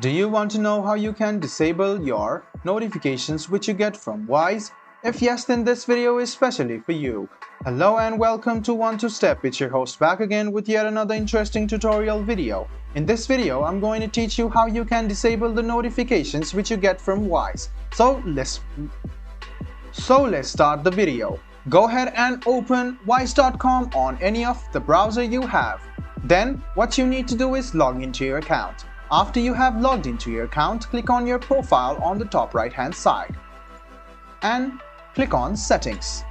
Do you want to know how you can disable your notifications which you get from Wise? If yes, then this video is specially for you. Hello and welcome to One Two Step. It's your host back again with yet another interesting tutorial video. In this video, I'm going to teach you how you can disable the notifications which you get from Wise. So let's start the video. Go ahead and open wise.com on any of the browser you have. Then what you need to do is log into your account. After you have logged into your account, click on your profile on the top right hand side and click on Settings.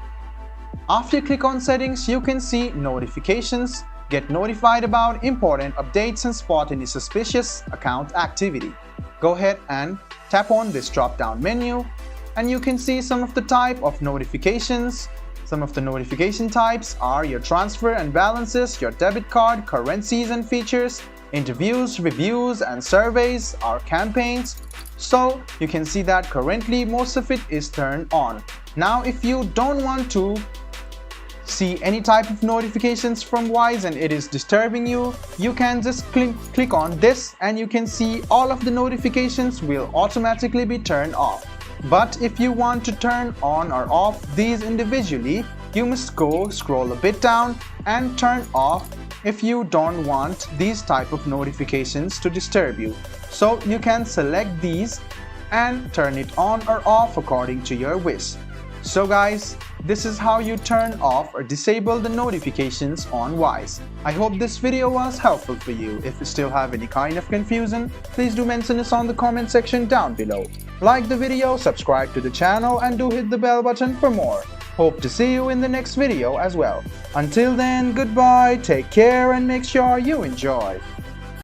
After you click on Settings, you can see Notifications, get notified about important updates and spot any suspicious account activity. Go ahead and tap on this drop down menu and you can see some of the type of notifications. Some of the notification types are your transfer and balances, your debit card, currencies and features, interviews, reviews and surveys, our campaigns. So you can see that currently most of it is turned on. Now if you don't want to see any type of notifications from Wise and it is disturbing you, you can just click on this and you can see all of the notifications will automatically be turned off. But if you want to turn on or off these individually, you must scroll a bit down and turn off if you don't want these type of notifications to disturb you. So you can select these and turn it on or off according to your wish. So guys, this is how you turn off or disable the notifications on Wise. I hope this video was helpful for you. If you still have any kind of confusion, please do mention us on the comment section down below. Like the video, subscribe to the channel and do hit the bell button for more. Hope to see you in the next video as well. Until then, goodbye, take care and make sure you enjoy.